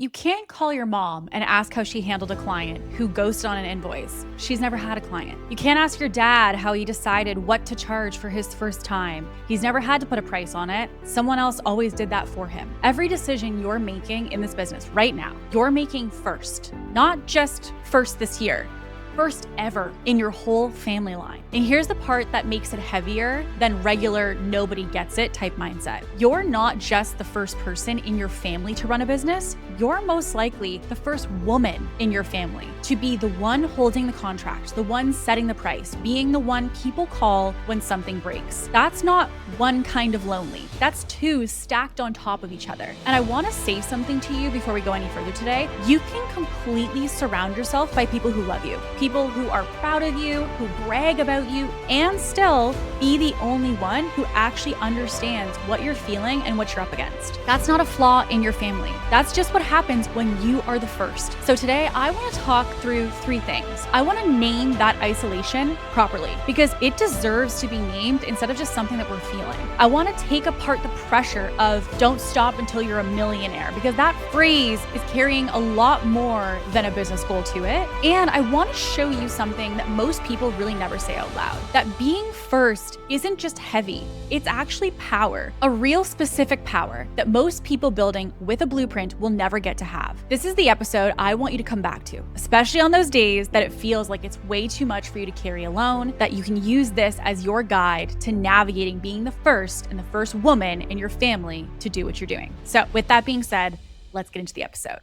You can't call your mom and ask how she handled a client who ghosted on an invoice. She's never had a client. You can't ask your dad how he decided what to charge for his first time. He's never had to put a price on it. Someone else always did that for him. Every decision you're making in this business right now, you're making first, not just first this year. First ever in your whole family line. And here's the part that makes it heavier than regular nobody gets it type mindset. You're not just the first person in your family to run a business, you're most likely the first woman in your family to be the one holding the contract, the one setting the price, being the one people call when something breaks. That's not one kind of lonely. That's two stacked on top of each other. And I want to say something to you before we go any further today. You can completely surround yourself by people who love you. People who are proud of you, who brag about you, and still be the only one who actually understands what you're feeling and what you're up against. That's not a flaw in your family. That's just what happens when you are the first. So today, I want to talk through three things. I want to name that isolation properly because it deserves to be named instead of just something that we're feeling. I want to take apart the pressure of don't stop until you're a millionaire because that phrase is carrying a lot more than a business goal to it. And I want to show you something that most people really never say out loud. That being first isn't just heavy, it's actually power. A real specific power that most people building with a blueprint will never get to have. This is the episode I want you to come back to, especially on those days that it feels like it's way too much for you to carry alone, that you can use this as your guide to navigating being the first and the first woman in your family to do what you're doing. So with that being said, let's get into the episode.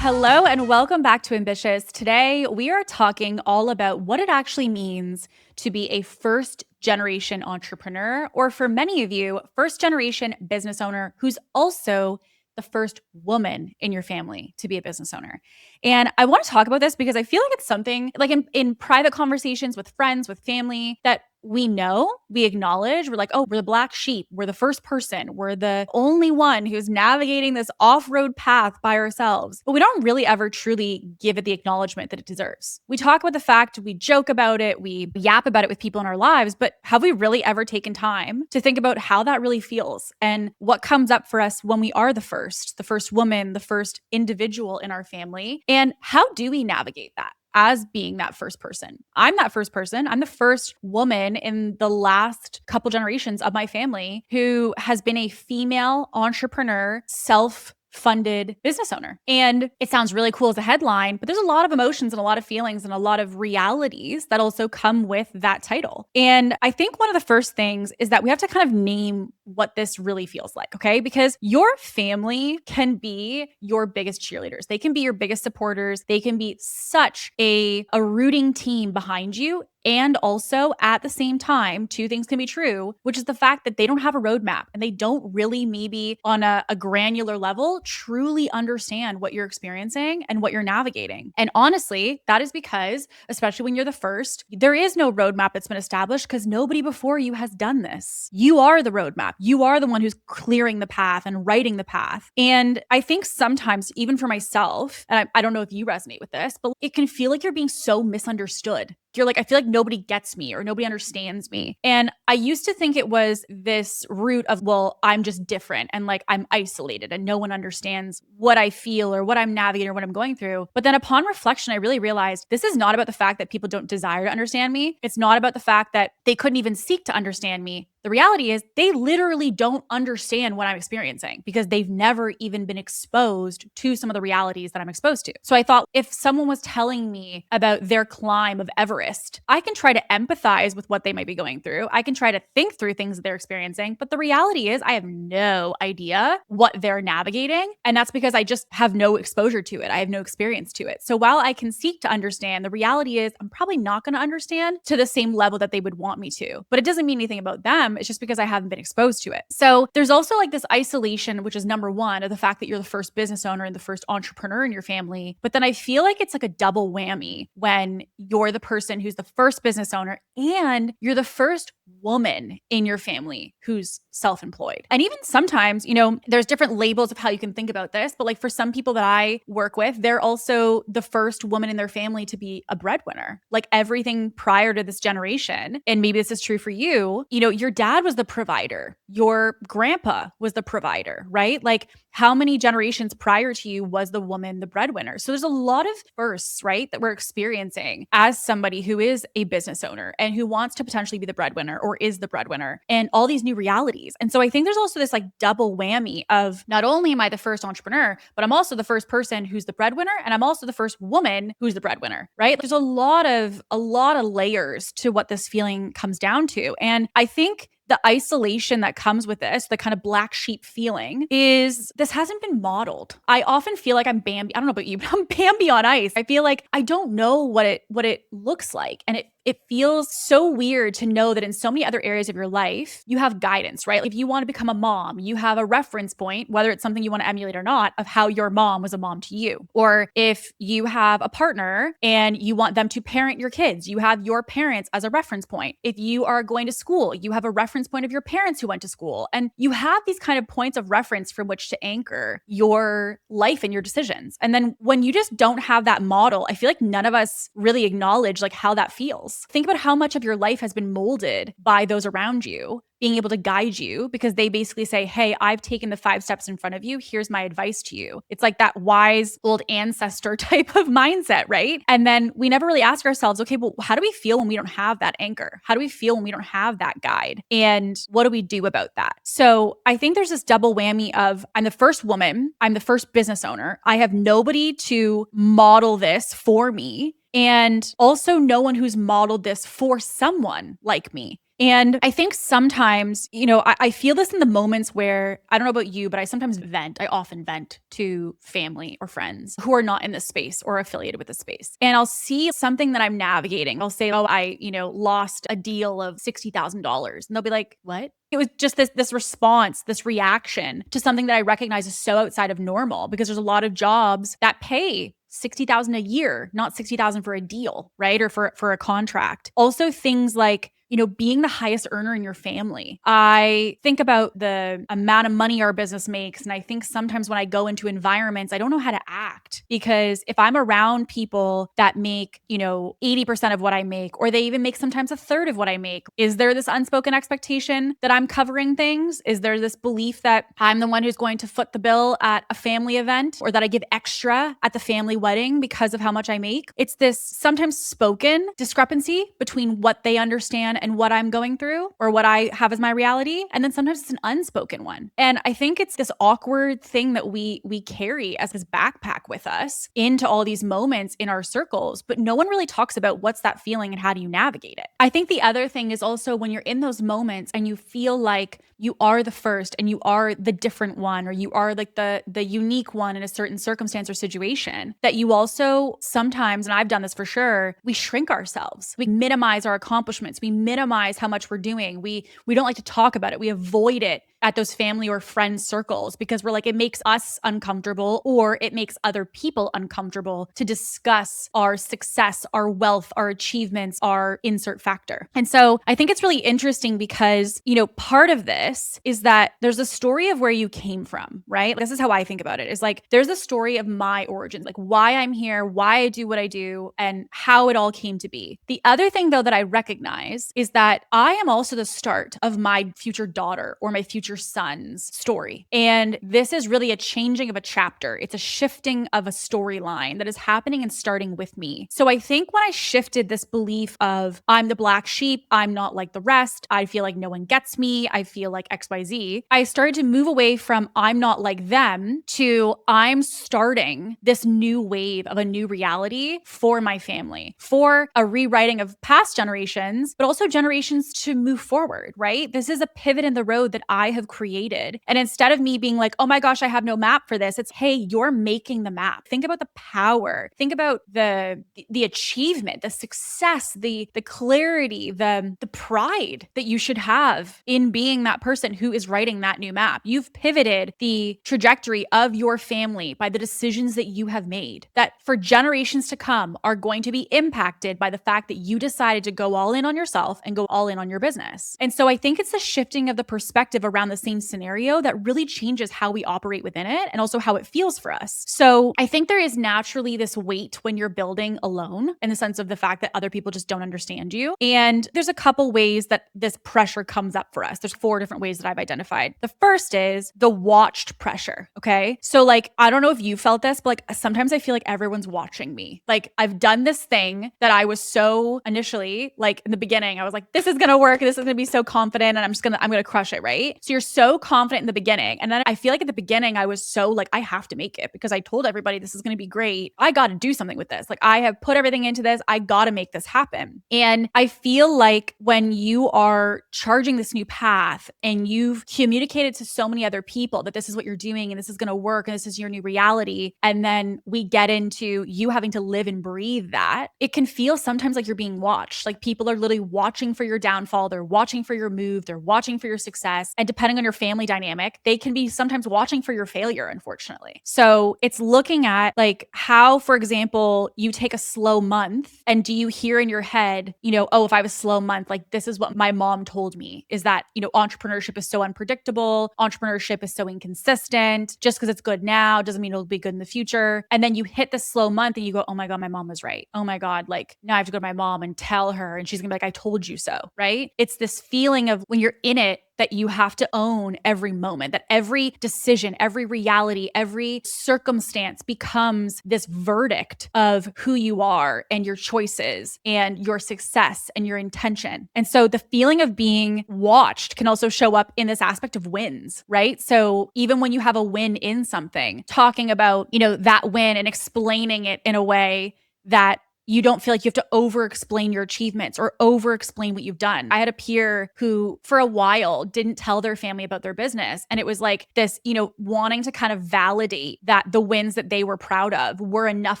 Hello and welcome back to Ambitious. Today, we are talking all about what it actually means to be a first generation entrepreneur, or for many of you, first generation business owner who's also the first woman in your family to be a business owner. And I want to talk about this because I feel like it's something like in private conversations with friends, with family, that we know, we acknowledge, we're like, oh, we're the black sheep. We're the first person. We're the only one who's navigating this off-road path by ourselves. But we don't really ever truly give it the acknowledgement that it deserves. We talk about the fact, we joke about it, we yap about it with people in our lives, but have we really ever taken time to think about how that really feels and what comes up for us when we are the first woman, the first individual in our family? And how do we navigate that? As being that first person. I'm that first person. I'm the first woman in the last couple generations of my family who has been a female entrepreneur, self-funded business owner. And it sounds really cool as a headline, but there's a lot of emotions and a lot of feelings and a lot of realities that also come with that title. And I think one of the first things is that we have to kind of name what this really feels like, okay? Because your family can be your biggest cheerleaders. They can be your biggest supporters. They can be such a rooting team behind you. And also at the same time, two things can be true, which is the fact that they don't have a roadmap and they don't really maybe on a granular level truly understand what you're experiencing and what you're navigating. And honestly, that is because, especially when you're the first, there is no roadmap that's been established because nobody before you has done this. You are the roadmap. You are the one who's clearing the path and writing the path. And I think sometimes, even for myself, and I don't know if you resonate with this, but it can feel like you're being so misunderstood. You're like, I feel like nobody gets me or nobody understands me. And I used to think it was this root of, well, I'm just different and like I'm isolated and no one understands what I feel or what I'm navigating or what I'm going through. But then upon reflection, I really realized this is not about the fact that people don't desire to understand me. It's not about the fact that they couldn't even seek to understand me. The reality is they literally don't understand what I'm experiencing because they've never even been exposed to some of the realities that I'm exposed to. So I thought if someone was telling me about their climb of Everest, I can try to empathize with what they might be going through. I can try to think through things that they're experiencing. But the reality is I have no idea what they're navigating. And that's because I just have no exposure to it. I have no experience to it. So while I can seek to understand, the reality is I'm probably not going to understand to the same level that they would want me to. But it doesn't mean anything about them. It's just because I haven't been exposed to it. So there's also like this isolation, which is number one, of the fact that you're the first business owner and the first entrepreneur in your family. But then I feel like it's like a double whammy when you're the person who's the first business owner and you're the first woman in your family who's self-employed. And even sometimes, there's different labels of how you can think about this, but like for some people that I work with, they're also the first woman in their family to be a breadwinner. Like everything prior to this generation, and maybe this is true for you, your dad was the provider, your grandpa was the provider, right? Like how many generations prior to you was the woman the breadwinner? So there's a lot of firsts, right, that we're experiencing as somebody who is a business owner and who wants to potentially be the breadwinner or is the breadwinner, and all these new realities. And so I think there's also this like double whammy of not only am I the first entrepreneur, but I'm also the first person who's the breadwinner, and I'm also the first woman who's the breadwinner, right? There's a lot of layers to what this feeling comes down to. And I think the isolation that comes with this, the kind of black sheep feeling, is this hasn't been modeled. I often feel like I'm Bambi. I don't know about you, but I'm Bambi on ice. I feel like I don't know what it looks like. And it feels so weird to know that in so many other areas of your life, you have guidance, right? If you want to become a mom, you have a reference point, whether it's something you want to emulate or not, of how your mom was a mom to you. Or if you have a partner and you want them to parent your kids, you have your parents as a reference point. If you are going to school, you have a reference point of your parents who went to school. And you have these kind of points of reference from which to anchor your life and your decisions. And then when you just don't have that model, I feel like none of us really acknowledge like how that feels. Think about how much of your life has been molded by those around you being able to guide you, because they basically say, hey, I've taken the 5 steps in front of you. Here's my advice to you. It's like that wise old ancestor type of mindset, right? And then we never really ask ourselves, okay, well, how do we feel when we don't have that anchor? How do we feel when we don't have that guide? And what do we do about that? So I think there's this double whammy of I'm the first woman, I'm the first business owner. I have nobody to model this for me. And also no one who's modeled this for someone like me. And I think sometimes, I feel this in the moments where, I don't know about you, but I sometimes vent. I often vent to family or friends who are not in this space or affiliated with this space. And I'll see something that I'm navigating. I'll say, oh, I, lost a deal of $60,000. And they'll be like, what? It was just this response, this reaction to something that I recognize is so outside of normal, because there's a lot of jobs that pay $60,000 a year, not $60,000 for a deal, right? Or for a contract. Also things like, being the highest earner in your family. I think about the amount of money our business makes. And I think sometimes when I go into environments, I don't know how to act, because if I'm around people that make, 80% of what I make, or they even make sometimes a third of what I make, is there this unspoken expectation that I'm covering things? Is there this belief that I'm the one who's going to foot the bill at a family event, or that I give extra at the family wedding because of how much I make? It's this sometimes spoken discrepancy between what they understand and what I'm going through, or what I have as my reality. And then sometimes it's an unspoken one. And I think it's this awkward thing that we carry as this backpack with us into all these moments in our circles, but no one really talks about what's that feeling and how do you navigate it. I think the other thing is also when you're in those moments and you feel like you are the first and you are the different one, or you are like the unique one in a certain circumstance or situation, that you also sometimes, and I've done this for sure, we shrink ourselves. We minimize our accomplishments. We minimize how much we're doing. We don't like to talk about it. We avoid it at those family or friend circles because we're like, it makes us uncomfortable, or it makes other people uncomfortable to discuss our success, our wealth, our achievements, our insert factor. And so I think it's really interesting because, part of this is that there's a story of where you came from, right? This is how I think about it, is like, there's a story of my origins, like why I'm here, why I do what I do, and how it all came to be. The other thing though that I recognize is that I am also the start of my future daughter or my future son's story. And this is really a changing of a chapter. It's a shifting of a storyline that is happening and starting with me. So I think when I shifted this belief of I'm the black sheep, I'm not like the rest, I feel like no one gets me, I feel like XYZ, I started to move away from I'm not like them to I'm starting this new wave of a new reality for my family, for a rewriting of past generations, but also generations to move forward, right? This is a pivot in the road that I have have created. And instead of me being like, oh my gosh, I have no map for this, it's, hey, you're making the map. Think about the power. Think about the achievement, the success, the clarity, the pride that you should have in being that person who is writing that new map. You've pivoted the trajectory of your family by the decisions that you have made that for generations to come are going to be impacted by the fact that you decided to go all in on yourself and go all in on your business. And so I think it's the shifting of the perspective around the same scenario that really changes how we operate within it and also how it feels for us. So I think there is naturally this weight when you're building alone in the sense of the fact that other people just don't understand you. And there's a couple ways that this pressure comes up for us. There's 4 different ways that I've identified. The first is the watched pressure. Okay. So like, I don't know if you felt this, but like sometimes I feel like everyone's watching me. Like I've done this thing that I was so initially, like in the beginning, I was like, this is going to work. This is going to be so confident and I'm going to crush it. Right. So you're so confident in the beginning. And then I feel like at the beginning, I was so like, I have to make it because I told everybody this is going to be great. I got to do something with this. Like I have put everything into this. I got to make this happen. And I feel like when you are charging this new path and you've communicated to so many other people that this is what you're doing and this is going to work and this is your new reality, and then we get into you having to live and breathe that, it can feel sometimes like you're being watched. Like people are literally watching for your downfall. They're watching for your move. They're watching for your success. And depending on your family dynamic, they can be sometimes watching for your failure, unfortunately. So it's looking at like how, for example, you take a slow month and do you hear in your head, oh, if I have a slow month, like this is what my mom told me is that, entrepreneurship is so unpredictable. Entrepreneurship is so inconsistent. Just because it's good now doesn't mean it'll be good in the future. And then you hit the slow month and you go, oh my God, my mom was right. Oh my God, like now I have to go to my mom and tell her and she's gonna be like, I told you so, right? It's this feeling of when you're in it, that you have to own every moment, that every decision, every reality, every circumstance becomes this verdict of who you are and your choices and your success and your intention. And so the feeling of being watched can also show up in this aspect of wins, right? So even when you have a win in something, talking about, that win and explaining it in a way that you don't feel like you have to over-explain your achievements or over-explain what you've done. I had a peer who for a while didn't tell their family about their business. And it was like this, wanting to kind of validate that the wins that they were proud of were enough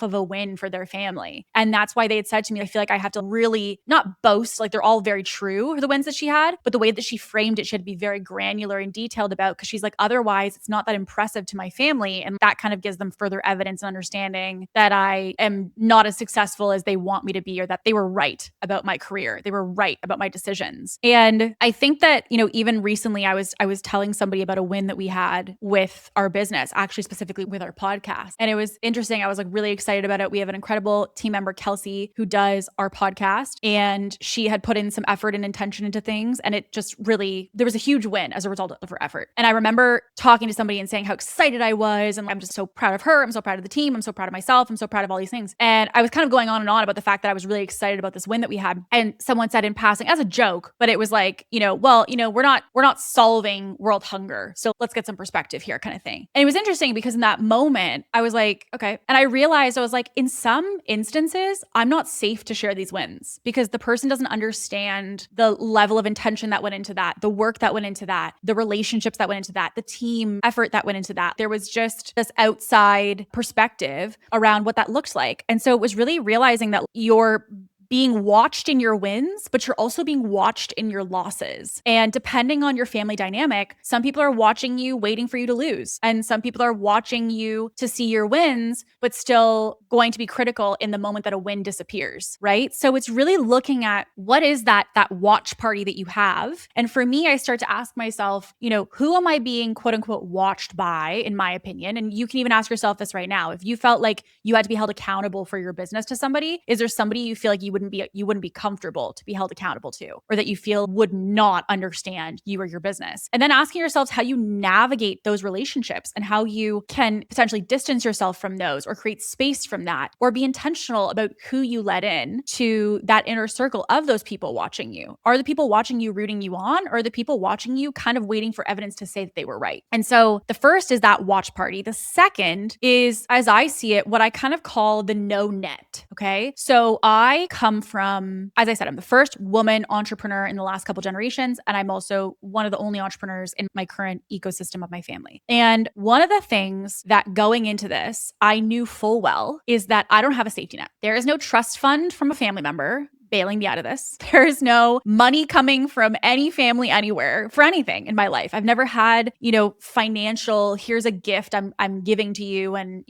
of a win for their family. And that's why they had said to me, I feel like I have to really not boast, like they're all very true, the wins that she had, but the way that she framed it should be very granular and detailed about, because she's like, otherwise it's not that impressive to my family. And that kind of gives them further evidence and understanding that I am not as successful as they want me to be, or that they were right about my career. They were right about my decisions. And I think that, even recently I was telling somebody about a win that we had with our business, actually specifically with our podcast. And it was interesting. I was like really excited about it. We have an incredible team member, Kelsey, who does our podcast, and she had put in some effort and intention into things. And it just really, there was a huge win as a result of her effort. And I remember talking to somebody and saying how excited I was. And I'm just so proud of her. I'm so proud of the team. I'm so proud of myself. I'm so proud of all these things. And I was kind of going on and on about the fact that I was really excited about this win that we had. And someone said in passing as a joke, but it was like, we're not solving world hunger. So let's get some perspective here kind of thing. And it was interesting because in that moment, I was like, okay. And I realized I was like, in some instances, I'm not safe to share these wins because the person doesn't understand the level of intention that went into that, the work that went into that, the relationships that went into that, the team effort that went into that. There was just this outside perspective around what that looked like. And so it was really realizing that you're being watched in your wins, but you're also being watched in your losses. And depending on your family dynamic, some people are watching you, waiting for you to lose. And some people are watching you to see your wins, but still going to be critical in the moment that a win disappears, right? So it's really looking at what is that watch party that you have. And for me, I start to ask myself, who am I being quote unquote watched by, in my opinion? And you can even ask yourself this right now. If you felt like you had to be held accountable for your business to somebody, is there somebody you feel like you wouldn't be comfortable to be held accountable to, or that you feel would not understand you or your business? And then asking yourselves how you navigate those relationships and how you can potentially distance yourself from those or create space from that, or be intentional about who you let in to that inner circle of those people watching you. Are the people watching you rooting you on, or are the people watching you kind of waiting for evidence to say that they were right? And so the first is that watch party. The second is, as I see it, what I kind of call the no net. Okay. So I come come from, as I said, I'm the first woman entrepreneur in the last couple generations. And I'm also one of the only entrepreneurs in my current ecosystem of my family. And one of the things that going into this, I knew full well is that I don't have a safety net. There is no trust fund from a family member bailing me out of this. There is no money coming from any family anywhere for anything in my life. I've never had, financial, here's a gift I'm giving to you and,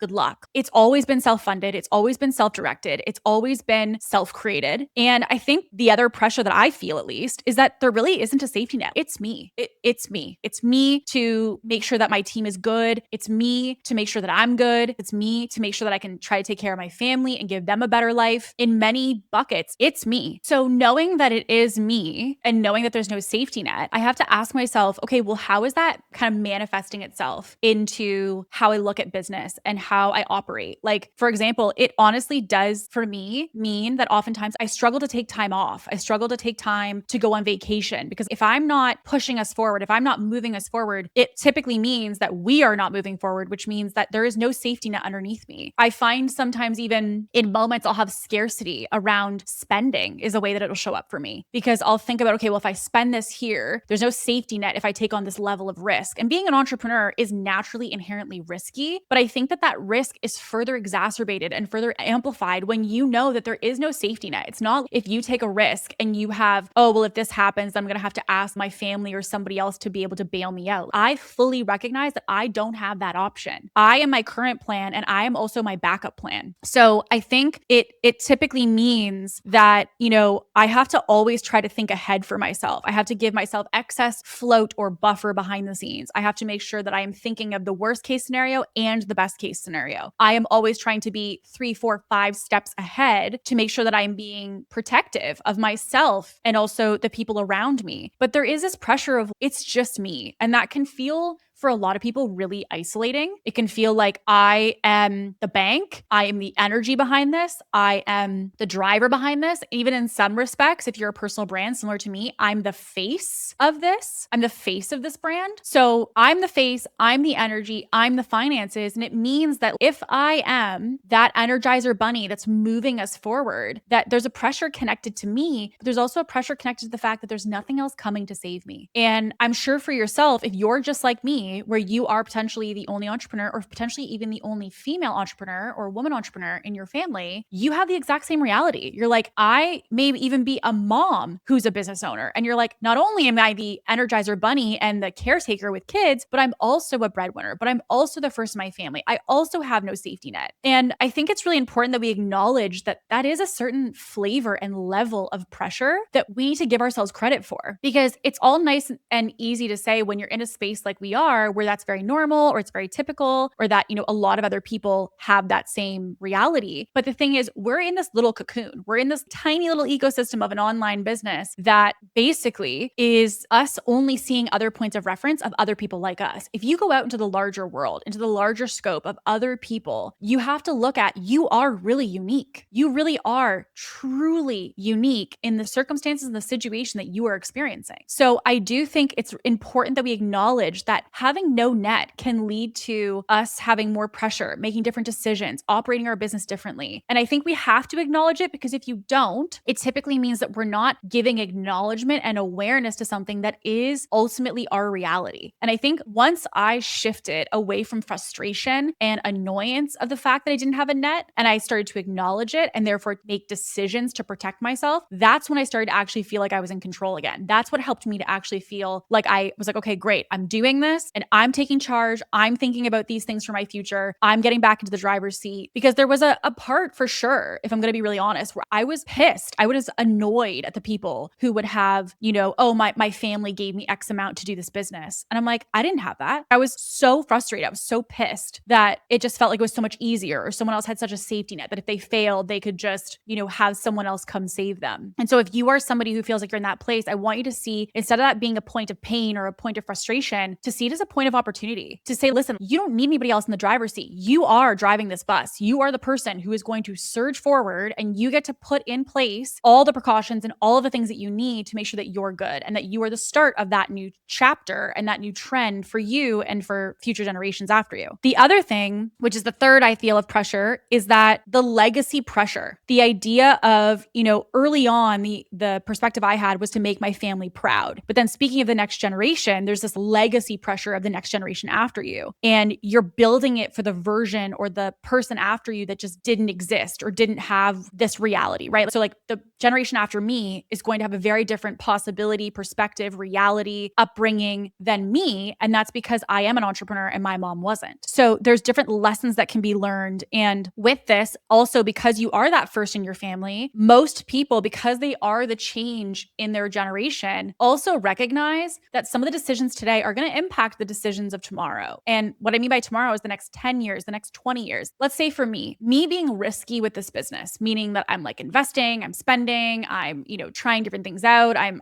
good luck. It's always been self-funded. It's always been self-directed. It's always been self-created. And I think the other pressure that I feel, at least, is that there really isn't a safety net. It's me. It's me. It's me to make sure that my team is good. It's me to make sure that I'm good. It's me to make sure that I can try to take care of my family and give them a better life. In many buckets, it's me. So knowing that it is me and knowing that there's no safety net, I have to ask myself, okay, well, how is that kind of manifesting itself into how I look at business and how I operate? Like, for example, it honestly does for me mean that oftentimes I struggle to take time off. I struggle to take time to go on vacation because if I'm not pushing us forward, if I'm not moving us forward, it typically means that we are not moving forward, which means that there is no safety net underneath me. I find sometimes even in moments I'll have scarcity around spending is a way that it'll show up for me because I'll think about, okay, well, if I spend this here, there's no safety net if I take on this level of risk. And being an entrepreneur is naturally inherently risky, but I think that risk is further exacerbated and further amplified when you know that there is no safety net. It's not if you take a risk and you have, oh, well, if this happens, I'm going to have to ask my family or somebody else to be able to bail me out. I fully recognize that I don't have that option. I am my current plan and I am also my backup plan. So I think it typically means that, I have to always try to think ahead for myself. I have to give myself excess float or buffer behind the scenes. I have to make sure that I am thinking of the worst case scenario and the best case scenario. I am always trying to be 3, 4, 5 steps ahead to make sure that I'm being protective of myself and also the people around me. But there is this pressure of it's just me. And that can feel for a lot of people really isolating. It can feel like I am the bank. I am the energy behind this. I am the driver behind this. Even in some respects, if you're a personal brand similar to me, I'm the face of this. I'm the face of this brand. So I'm the face, I'm the energy, I'm the finances. And it means that if I am that energizer bunny that's moving us forward, that there's a pressure connected to me, but there's also a pressure connected to the fact that there's nothing else coming to save me. And I'm sure for yourself, if you're just like me, where you are potentially the only entrepreneur or potentially even the only female entrepreneur or woman entrepreneur in your family, you have the exact same reality. You're like, I may even be a mom who's a business owner. And you're like, not only am I the energizer bunny and the caretaker with kids, but I'm also a breadwinner, but I'm also the first in my family. I also have no safety net. And I think it's really important that we acknowledge that that is a certain flavor and level of pressure that we need to give ourselves credit for, because it's all nice and easy to say when you're in a space like we are, where that's very normal or it's very typical, or that, a lot of other people have that same reality. But the thing is, we're in this little cocoon. We're in this tiny little ecosystem of an online business that basically is us only seeing other points of reference of other people like us. If you go out into the larger world, into the larger scope of other people, you have to look at, you are really unique. You really are truly unique in the circumstances and the situation that you are experiencing. So I do think it's important that we acknowledge that having no net can lead to us having more pressure, making different decisions, operating our business differently. And I think we have to acknowledge it, because if you don't, it typically means that we're not giving acknowledgement and awareness to something that is ultimately our reality. And I think once I shifted away from frustration and annoyance of the fact that I didn't have a net, and I started to acknowledge it and therefore make decisions to protect myself, that's when I started to actually feel like I was in control again. That's what helped me to actually feel like I was like, okay, great, I'm doing this and I'm taking charge. I'm thinking about these things for my future. I'm getting back into the driver's seat. Because there was a part for sure, if I'm going to be really honest, where I was pissed. I was annoyed at the people who would have, oh, my family gave me X amount to do this business. And I'm like, I didn't have that. I was so frustrated. I was so pissed that it just felt like it was so much easier, or someone else had such a safety net that if they failed, they could just, have someone else come save them. And so if you are somebody who feels like you're in that place, I want you to see, instead of that being a point of pain or a point of frustration, to see it as is a point of opportunity to say, listen, you don't need anybody else in the driver's seat. You are driving this bus. You are the person who is going to surge forward, and you get to put in place all the precautions and all of the things that you need to make sure that you're good and that you are the start of that new chapter and that new trend for you and for future generations after you. The other thing, which is the third I feel of pressure, is that the legacy pressure. The idea of, early on, the perspective I had was to make my family proud. But then speaking of the next generation, there's this legacy pressure of the next generation after you. And you're building it for the version or the person after you that just didn't exist or didn't have this reality, right? So like the generation after me is going to have a very different possibility, perspective, reality, upbringing than me. And that's because I am an entrepreneur and my mom wasn't. So there's different lessons that can be learned. And with this, also because you are that first in your family, most people, because they are the change in their generation, also recognize that some of the decisions today are going to impact the decisions of tomorrow. And what I mean by tomorrow is the next 10 years, the next 20 years. Let's say for me being risky with this business, meaning that I'm like investing, I'm spending, I'm, trying different things out. I'm,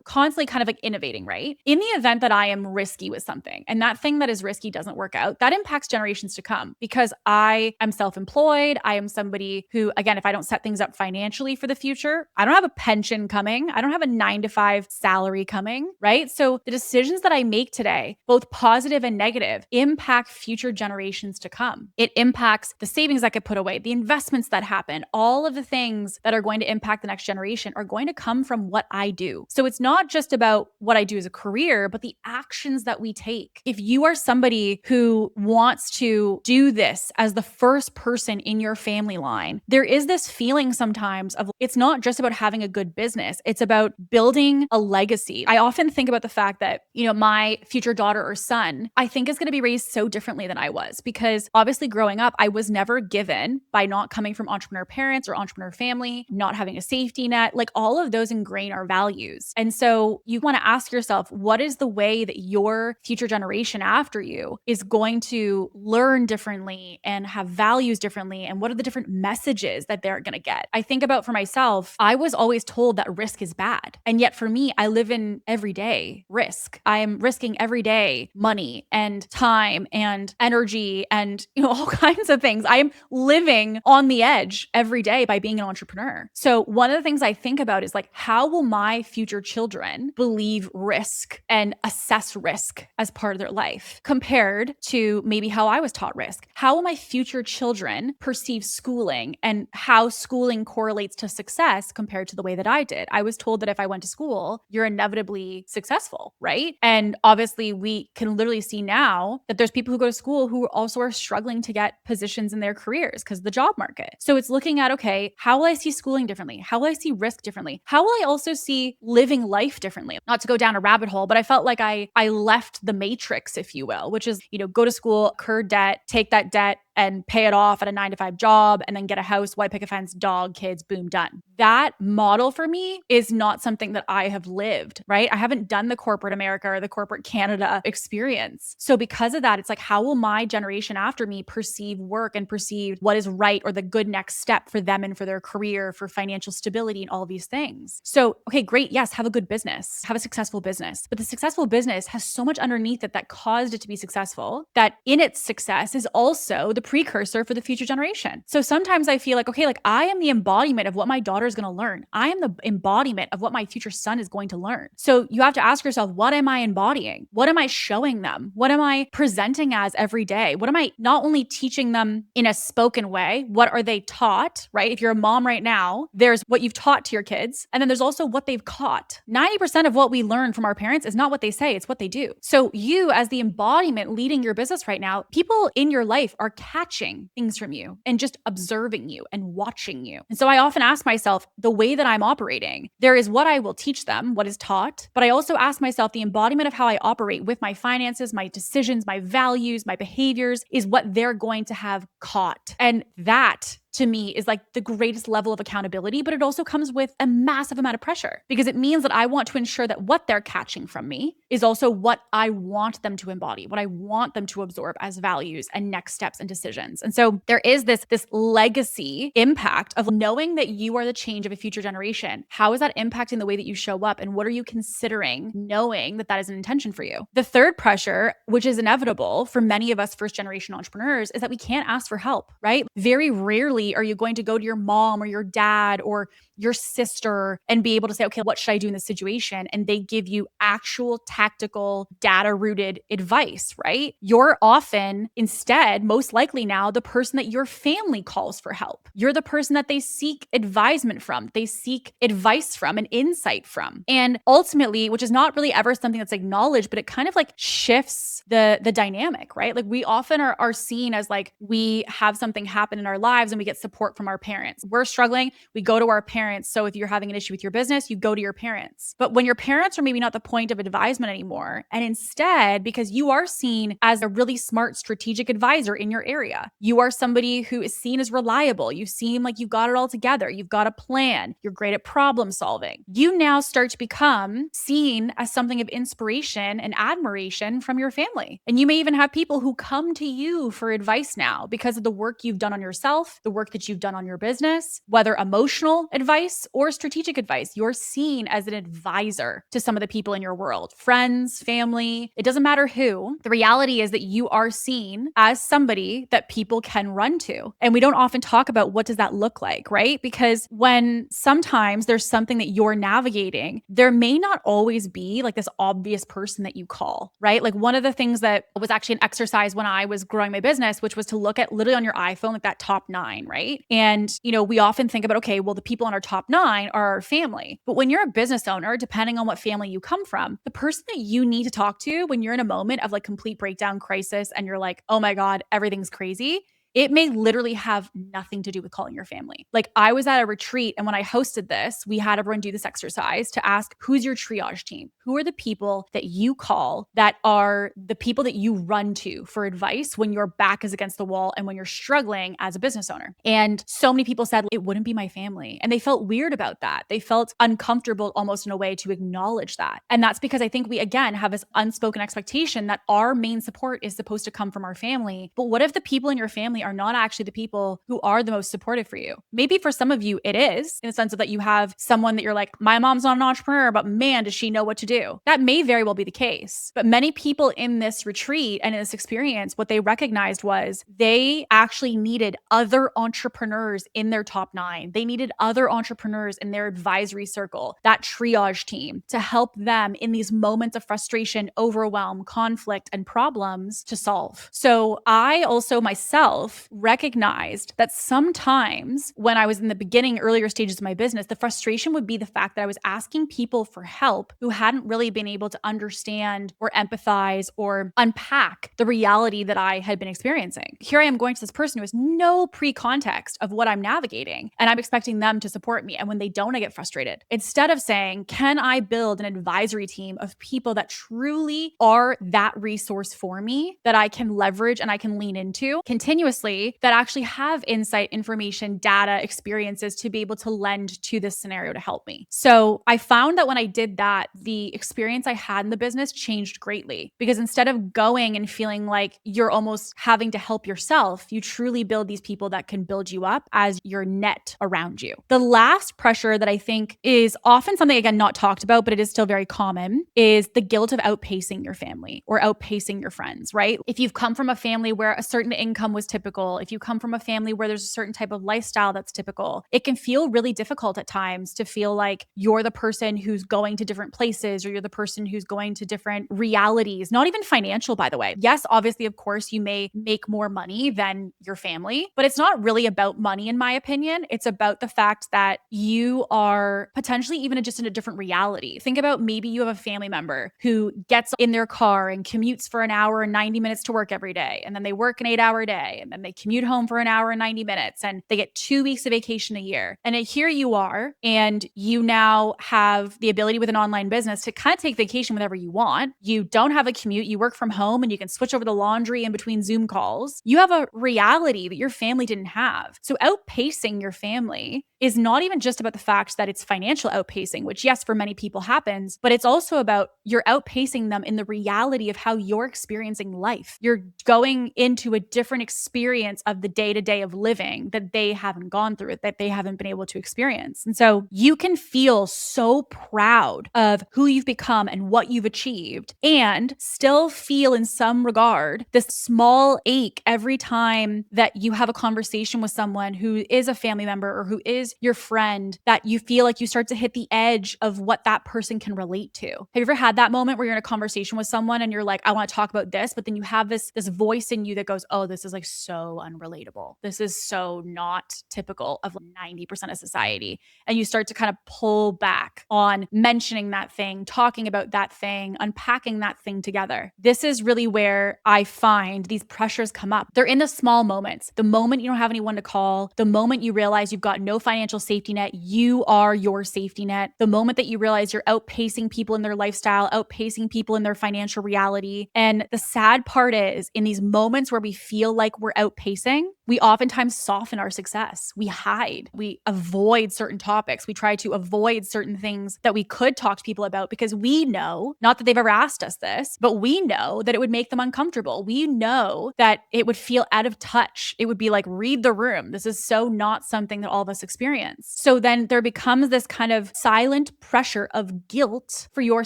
constantly kind of like innovating, right? In the event that I am risky with something and that thing that is risky doesn't work out, that impacts generations to come because I am self-employed. I am somebody who, again, if I don't set things up financially for the future, I don't have a pension coming. I don't have a 9-to-5 salary coming, right? So the decisions that I make today, both positive and negative, impact future generations to come. It impacts the savings I could put away, the investments that happen, all of the things that are going to impact the next generation are going to come from what I do. So it's not just about what I do as a career, but the actions that we take. If you are somebody who wants to do this as the first person in your family line, there is this feeling sometimes of it's not just about having a good business. It's about building a legacy. I often think about the fact that, my future daughter or son, I think is going to be raised so differently than I was because obviously growing up, I was never given by not coming from entrepreneur parents or entrepreneur family, not having a safety net, like all of those ingrain our values. And so you want to ask yourself, what is the way that your future generation after you is going to learn differently and have values differently? And what are the different messages that they're going to get? I think about for myself, I was always told that risk is bad. And yet for me, I live in everyday risk. I am risking every day money and time and energy and, all kinds of things. I am living on the edge every day by being an entrepreneur. So one of the things I think about is like, how will my future children believe risk and assess risk as part of their life compared to maybe how I was taught risk? How will my future children perceive schooling and how schooling correlates to success compared to the way that I did? I was told that if I went to school, you're inevitably successful, right? And obviously we can literally see now that there's people who go to school who also are struggling to get positions in their careers because of the job market. So it's looking at, okay, how will I see schooling differently? How will I see risk differently? How will I also see living life differently? Not to go down a rabbit hole, but I felt like I left the matrix, if you will, which is, go to school, incur debt, take that debt and pay it off at a 9-to-5 job and then get a house, white picket fence, dog, kids, boom, done. That model for me is not something that I have lived, right? I haven't done the corporate America or the corporate Canada experience. So because of that, it's like, how will my generation after me perceive work and perceive what is right or the good next step for them and for their career, for financial stability and all of these things? So, okay, great. Yes, have a good business, have a successful business. But the successful business has so much underneath it that caused it to be successful that in its success is also the precursor for the future generation. So sometimes I feel like, okay, like I am the embodiment of what my daughter is going to learn. I am the embodiment of what my future son is going to learn. So you have to ask yourself, what am I embodying? What am I showing them? What am I presenting as every day? What am I not only teaching them in a spoken way? What are they taught, right? If you're a mom right now, there's what you've taught to your kids. And then there's also what they've caught. 90% of what we learn from our parents is not what they say, it's what they do. So you as the embodiment leading your business right now, people in your life are catching things from you and just observing you and watching you. And so I often ask myself, the way that I'm operating, there is what I will teach them, what is taught, but I also ask myself the embodiment of how I operate with my finances, my decisions, my values, my behaviors is what they're going to have caught. And that to me is like the greatest level of accountability, but it also comes with a massive amount of pressure because it means that I want to ensure that what they're catching from me is also what I want them to embody, what I want them to absorb as values and next steps and decisions. And so there is this legacy impact of knowing that you are the change of a future generation. How is that impacting the way that you show up? And what are you considering knowing that that is an intention for you? The third pressure, which is inevitable for many of us first generation entrepreneurs, is that we can't ask for help, right? Very rarely are you going to go to your mom or your dad or your sister and be able to say, okay, what should I do in this situation? And they give you actual tactical data rooted advice, right? You're often instead, most likely now, the person that your family calls for help. You're the person that they seek advisement from, they seek advice from and insight from. And ultimately, which is not really ever something that's acknowledged, but it kind of like shifts the dynamic, right? Like we often are seen as like we have something happen in our lives and we get support from our parents. We're struggling, we go to our parents. So if you're having an issue with your business, you go to your parents. But when your parents are maybe not the point of advisement anymore, and instead, because you are seen as a really smart strategic advisor in your area, you are somebody who is seen as reliable. You seem like you've got it all together. You've got a plan. You're great at problem solving. You now start to become seen as something of inspiration and admiration from your family. And you may even have people who come to you for advice now because of the work you've done on yourself, the work that you've done on your business, whether emotional advice or strategic advice. You're seen as an advisor to some of the people in your world, friends, family, it doesn't matter who. The reality is that you are seen as somebody that people can run to. And we don't often talk about what does that look like, right? Because when sometimes there's something that you're navigating, there may not always be like this obvious person that you call, right? Like one of the things that was actually an exercise when I was growing my business, which was to look at literally on your iPhone, like that top 9, right? And, we often think about, okay, well, the people on our top 9 are our family. But when you're a business owner, depending on what family you come from, the person that you need to talk to when you're in a moment of like complete breakdown crisis and you're like, oh my God, everything's crazy, it may literally have nothing to do with calling your family. Like I was at a retreat and when I hosted this, we had everyone do this exercise to ask, who's your triage team? Who are the people that you call that are the people that you run to for advice when your back is against the wall and when you're struggling as a business owner? And so many people said, it wouldn't be my family. And they felt weird about that. They felt uncomfortable almost in a way to acknowledge that. And that's because I think we, again, have this unspoken expectation that our main support is supposed to come from our family. But what if the people in your family are not actually the people who are the most supportive for you? Maybe for some of you, it is in the sense of that you have someone that you're like, my mom's not an entrepreneur, but man, does she know what to do? That may very well be the case. But many people in this retreat and in this experience, what they recognized was they actually needed other entrepreneurs in their top 9. They needed other entrepreneurs in their advisory circle, that triage team, to help them in these moments of frustration, overwhelm, conflict, and problems to solve. So I also myself recognized that sometimes when I was in the beginning, earlier stages of my business, the frustration would be the fact that I was asking people for help who hadn't really been able to understand or empathize or unpack the reality that I had been experiencing. Here I am going to this person who has no pre-context of what I'm navigating, and I'm expecting them to support me. And when they don't, I get frustrated. Instead of saying, can I build an advisory team of people that truly are that resource for me that I can leverage and I can lean into continuously, that actually have insight, information, data, experiences to be able to lend to this scenario to help me. So I found that when I did that, the experience I had in the business changed greatly, because instead of going and feeling like you're almost having to help yourself, you truly build these people that can build you up as your net around you. The last pressure that I think is often something, again, not talked about, but it is still very common, is the guilt of outpacing your family or outpacing your friends, right? If you've come from a family where a certain income was typical, if you come from a family where there's a certain type of lifestyle that's typical, it can feel really difficult at times to feel like you're the person who's going to different places, or you're the person who's going to different realities, not even financial, by the way. Yes, obviously, of course, you may make more money than your family, but it's not really about money, in my opinion. It's about the fact that you are potentially even just in a different reality. Think about maybe you have a family member who gets in their car and commutes for an hour and 90 minutes to work every day, and then they work an 8-hour day, and and they commute home for an hour and 90 minutes and they get 2 weeks of vacation a year. And here you are, and you now have the ability with an online business to kind of take vacation whenever you want. You don't have a commute, you work from home, and you can switch over the laundry in between Zoom calls. You have a reality that your family didn't have. So outpacing your family is not even just about the fact that it's financial outpacing, which yes, for many people happens, but it's also about you're outpacing them in the reality of how you're experiencing life. You're going into a different experience of the day-to-day of living that they haven't gone through, that they haven't been able to experience. And so you can feel so proud of who you've become and what you've achieved, and still feel in some regard this small ache every time that you have a conversation with someone who is a family member or who is your friend, that you feel like you start to hit the edge of what that person can relate to. Have you ever had that moment where you're in a conversation with someone and you're like, I want to talk about this, but then you have this voice in you that goes, oh, this is like so unrelatable. This is so not typical of 90% of society. And you start to kind of pull back on mentioning that thing, talking about that thing, unpacking that thing together. This is really where I find these pressures come up. They're in the small moments. The moment you don't have anyone to call, the moment you realize you've got no financial safety net, you are your safety net. The moment that you realize you're outpacing people in their lifestyle, outpacing people in their financial reality. And the sad part is, in these moments where we feel like we're outpacing, we oftentimes soften our success. We hide. We avoid certain topics. We try to avoid certain things that we could talk to people about because we know, not that they've ever asked us this, but we know that it would make them uncomfortable. We know that it would feel out of touch. It would be like, read the room. This is so not something that all of us experience. So then there becomes this kind of silent pressure of guilt for your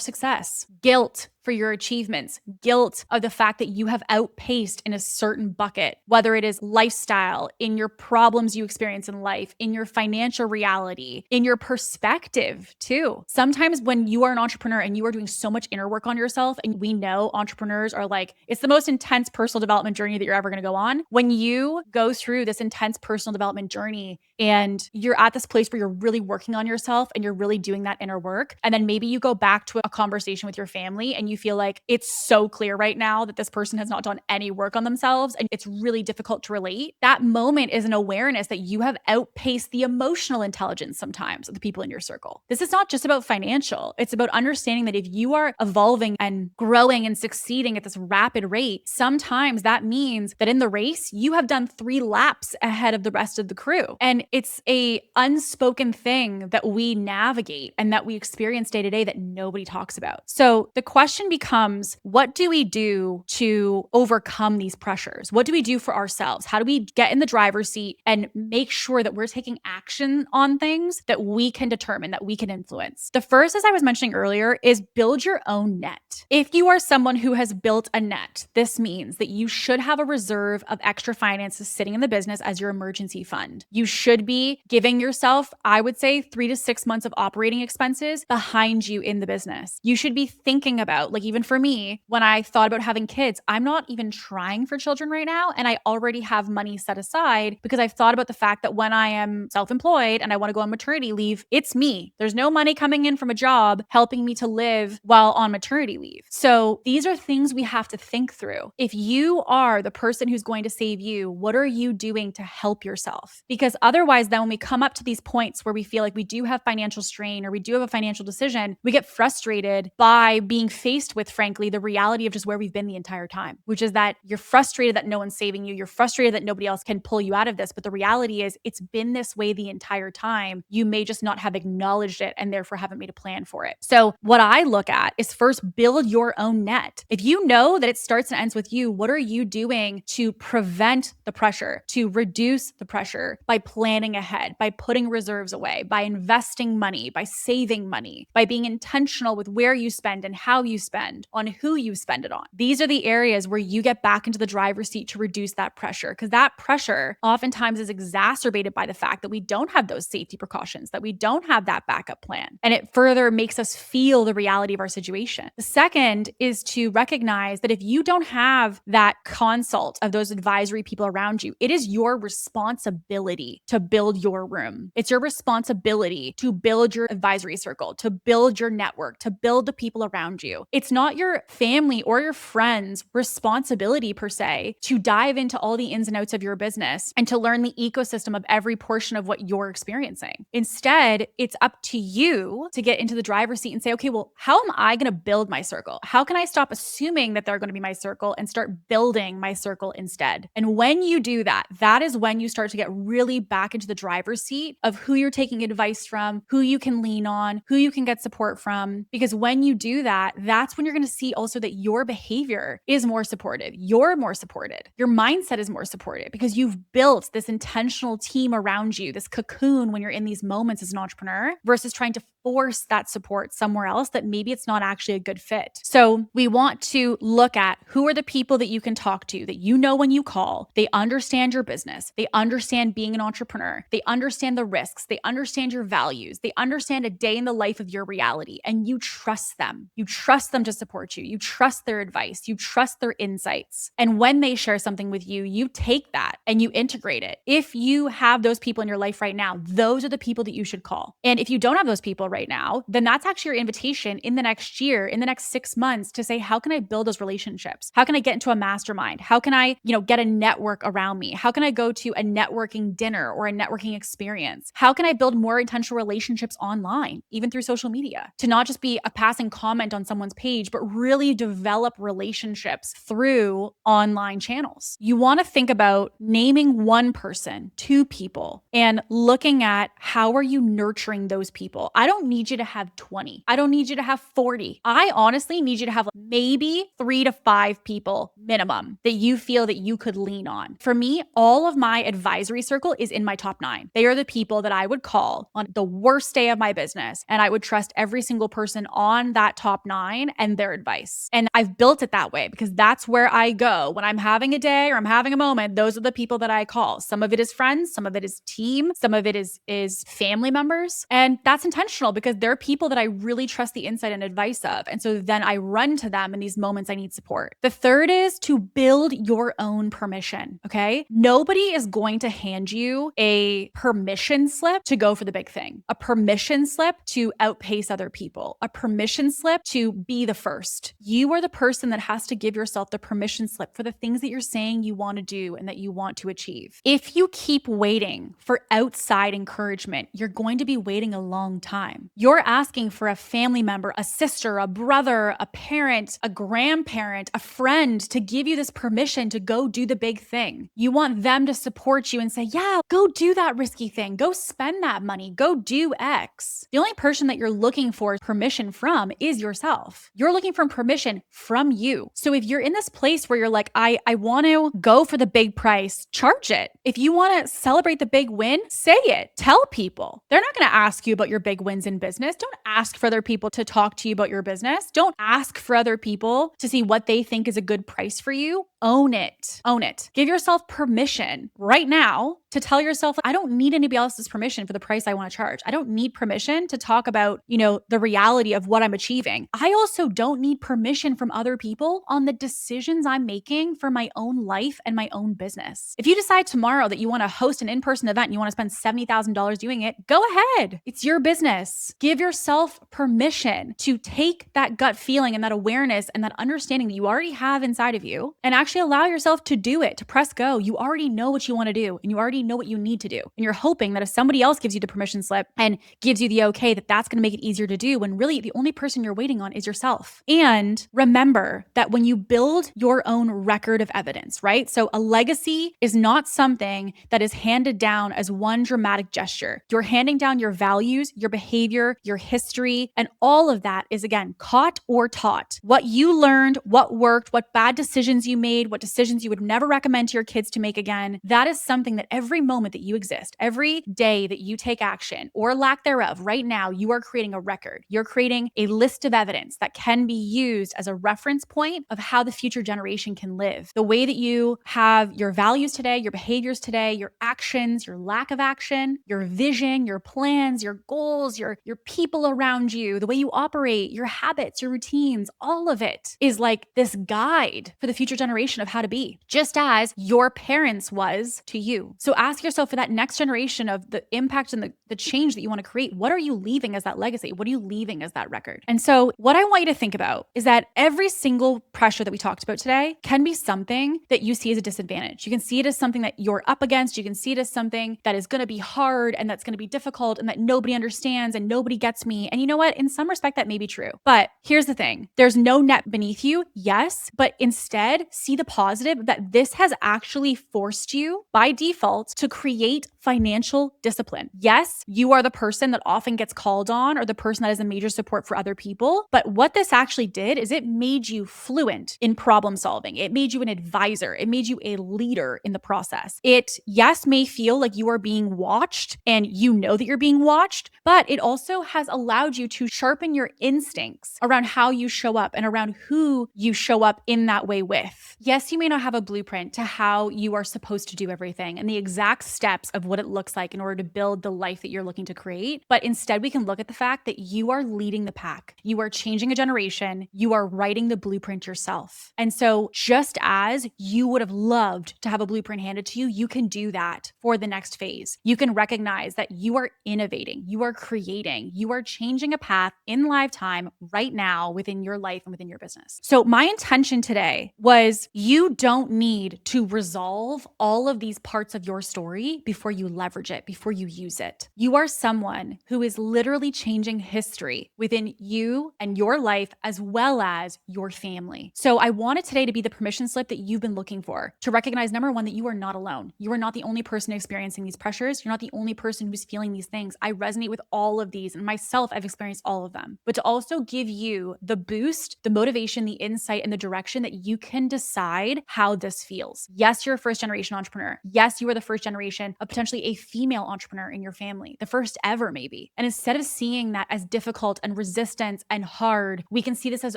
success, guilt for your achievements, guilt of the fact that you have outpaced in a certain bucket, whether it is lifestyle, in your problems you experience in life, in your financial reality, in your perspective too. Sometimes when you are an entrepreneur and you are doing so much inner work on yourself, and we know entrepreneurs are like, it's the most intense personal development journey that you're ever going to go on. When you go through this intense personal development journey and you're at this place where you're really working on yourself and you're really doing that inner work, and then maybe you go back to a conversation with your family and you feel like it's so clear right now that this person has not done any work on themselves and it's really difficult to relate. That moment is an awareness that you have outpaced the emotional intelligence sometimes of the people in your circle. This is not just about financial. It's about understanding that if you are evolving and growing and succeeding at this rapid rate, sometimes that means that in the race, you have done 3 laps ahead of the rest of the crew. And it's a unspoken thing that we navigate and that we experience day to day that nobody talks about. So the question becomes, what do we do to overcome these pressures? What do we do for ourselves? How do we get in the driver's seat and make sure that we're taking action on things that we can determine, that we can influence? The first, as I was mentioning earlier, is build your own net. If you are someone who has built a net, this means that you should have a reserve of extra finances sitting in the business as your emergency fund. You should be giving yourself, I would say, 3 to 6 months of operating expenses behind you in the business. You should be thinking about, like, even for me, when I thought about having kids, I'm not even trying for children right now. And I already have money set aside because I've thought about the fact that when I am self-employed and I want to go on maternity leave, it's me. There's no money coming in from a job helping me to live while on maternity leave. So these are things we have to think through. If you are the person who's going to save you, what are you doing to help yourself? Because otherwise, then when we come up to these points where we feel like we do have financial strain or we do have a financial decision, we get frustrated by being faced with, frankly, the reality of just where we've been the entire time, which is that you're frustrated that no one's saving you. You're frustrated that nobody else can pull you out of this. But the reality is it's been this way the entire time. You may just not have acknowledged it and therefore haven't made a plan for it. So what I look at is first build your own net. If you know that it starts and ends with you, what are you doing to prevent the pressure, to reduce the pressure by planning ahead, by putting reserves away, by investing money, by saving money, by being intentional with where you spend and how you spend, on who you spend it on? These are the areas where you get back into the driver's seat to reduce that pressure, because that pressure oftentimes is exacerbated by the fact that we don't have those safety precautions, that we don't have that backup plan. And it further makes us feel the reality of our situation. The second is to recognize that if you don't have that consult of those advisory people around you, it is your responsibility to build your room. It's your responsibility to build your advisory circle, to build your network, to build the people around you. It's not your family or your friends' responsibility per se to dive into all the ins and outs of your business and to learn the ecosystem of every portion of what you're experiencing. Instead, it's up to you to get into the driver's seat and say, okay, well, how am I going to build my circle? How can I stop assuming that they're going to be my circle and start building my circle instead? And when you do that, that is when you start to get really back into the driver's seat of who you're taking advice from, who you can lean on, who you can get support from. Because when you do that, that's when you're going to see also that your behavior is more supported. You're more supported. Your mindset is more supported because you've built this intentional team around you, this cocoon when you're in these moments as an entrepreneur versus trying to force that support somewhere else that maybe it's not actually a good fit. So we want to look at who are the people that you can talk to that you know when you call. They understand your business. They understand being an entrepreneur. They understand the risks. They understand your values. They understand a day in the life of your reality, and you trust them. You trust them to support you. You trust their advice. You trust their insights. And when they share something with you, you take that and you integrate it. If you have those people in your life right now, those are the people that you should call. And if you don't have those people right now, then that's actually your invitation in the next year, in the next 6 months to say, how can I build those relationships? How can I get into a mastermind? How can I, get a network around me? How can I go to a networking dinner or a networking experience? How can I build more intentional relationships online, even through social media, to not just be a passing comment on someone's page, but really develop relationships through online channels? You want to think about naming one person, two people, and looking at how are you nurturing those people. I don't need you to have 20. I don't need you to have 40. I honestly need you to have maybe 3 to 5 people minimum that you feel that you could lean on. For me, all of my advisory circle is in my top 9. They are the people that I would call on the worst day of my business, and I would trust every single person on that top 9 and their advice. And I've built it that way because that's where I go when I'm having a day or I'm having a moment. Those are the people that I call. Some of it is friends, some of it is team, some of it is family members, and that's intentional because they're people that I really trust the insight and advice of. And so then I run to them in these moments I need support. The third is to build your own permission. Okay. Nobody is going to hand you a permission slip to go for the big thing, a permission slip to outpace other people, a permission slip to be the first. You are the person that has to give yourself the permission slip for the things that you're saying you want to do and that you want to achieve. If you keep waiting for outside encouragement, you're going to be waiting a long time. You're asking for a family member, a sister, a brother, a parent, a grandparent, a friend to give you this permission to go do the big thing. You want them to support you and say, yeah, go do that risky thing. Go spend that money. Go do X. The only person that you're looking for permission from is yourself. You're looking for permission from you. So if you're in this place where you're like, I want to go for the big price, charge it. If you want to celebrate the big win, say it. Tell people. They're not going to ask you about your big wins in business. Don't ask for other people to talk to you about your business. Don't ask for other people to see what they think is a good price for you. Own it. Own it. Give yourself permission right now to tell yourself, I don't need anybody else's permission for the price I want to charge. I don't need permission to talk about, the reality of what I'm achieving. I also don't need permission from other people on the decisions I'm making for my own life and my own business. If you decide tomorrow that you want to host an in-person event and you want to spend $70,000 doing it, go ahead. It's your business. Give yourself permission to take that gut feeling and that awareness and that understanding that you already have inside of you and actually allow yourself to do it, to press go. You already know what you want to do and you already know what you need to do. And you're hoping that if somebody else gives you the permission slip and gives you the okay, that's going to make it easier to do when really the only person you're waiting on is yourself. And remember that when you build your own record of evidence, right? So a legacy is not something that is handed down as one dramatic gesture. You're handing down your values, your behavior, your history, and all of that is again, caught or taught. What you learned, what worked, what bad decisions you made, what decisions you would never recommend to your kids to make again. That is something that every moment that you exist, every day that you take action or lack thereof, right now, you are creating a record. You're creating a list of evidence that can be used as a reference point of how the future generation can live. The way that you have your values today, your behaviors today, your actions, your lack of action, your vision, your plans, your goals, your people around you, the way you operate, your habits, your routines, all of it is like this guide for the future generation generation of how to be, just as your parents was to you. So ask yourself for that next generation of the impact and the change that you want to create. What are you leaving as that legacy? What are you leaving as that record? And so what I want you to think about is that every single pressure that we talked about today can be something that you see as a disadvantage. You can see it as something that you're up against. You can see it as something that is going to be hard and that's going to be difficult and that nobody understands and nobody gets me. And you know what? In some respect, that may be true. But here's the thing. There's no net beneath you, yes, but instead see the positive that this has actually forced you by default to create financial discipline. Yes, you are the person that often gets called on or the person that is a major support for other people. But what this actually did is it made you fluent in problem solving. It made you an advisor. It made you a leader in the process. It, yes, may feel like you are being watched and you know that you're being watched, but it also has allowed you to sharpen your instincts around how you show up and around who you show up in that way with. Yes, you may not have a blueprint to how you are supposed to do everything and the exact steps of what it looks like in order to build the life that you're looking to create, but instead we can look at the fact that you are leading the pack. You are changing a generation. You are writing the blueprint yourself. And so just as you would have loved to have a blueprint handed to you, you can do that for the next phase. You can recognize that you are innovating, you are creating, you are changing a path in lifetime right now within your life and within your business. So my intention today was you don't need to resolve all of these parts of your story before you leverage it, before you use it. You are someone who is literally changing history within you and your life as well as your family. So I wanted today to be the permission slip that you've been looking for, to recognize, number one, that you are not alone. You are not the only person experiencing these pressures. You're not the only person who's feeling these things. I resonate with all of these, and myself, I've experienced all of them. But to also give you the boost, the motivation, the insight, and the direction that you can decide how this feels. Yes, you're a first generation entrepreneur. Yes, you are the first generation of potentially a female entrepreneur in your family, the first ever maybe. And instead of seeing that as difficult and resistance and hard, we can see this as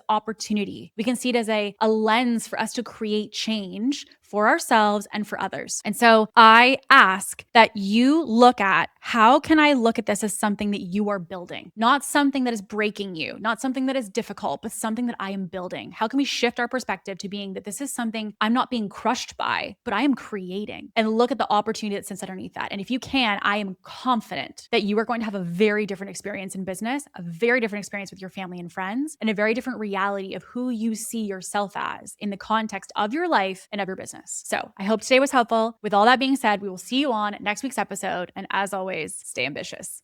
opportunity. We can see it as a lens for us to create change for ourselves and for others. And so I ask that you look at, how can I look at this as something that you are building? Not something that is breaking you, not something that is difficult, but something that I am building. How can we shift our perspective to being that this is something I'm not being crushed by, but I am creating, and look at the opportunity that sits underneath that. And if you can, I am confident that you are going to have a very different experience in business, a very different experience with your family and friends, and a very different reality of who you see yourself as in the context of your life and of your business. So I hope today was helpful. With all that being said, we will see you on next week's episode. And as always, stay ambitious.